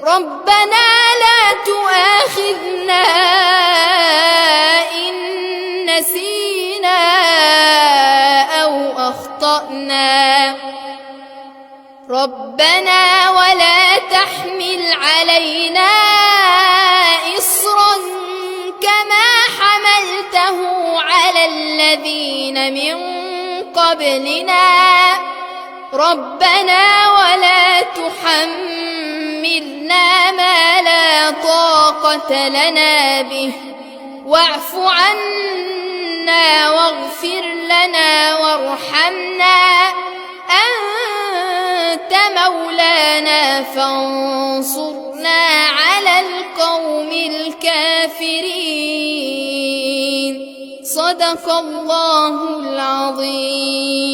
ربنا لا تؤاخذنا إن نسينا أو أخطأنا ربنا ولا تحمل علينا إصرا كما حملته على الذين من قبلنا ربنا ولا تحملنا ما لا طاقة لنا به واعف عنا واغفر لنا وارحمنا أنت مولانا فانصرنا على القوم الكافرين. صدق الله العظيم.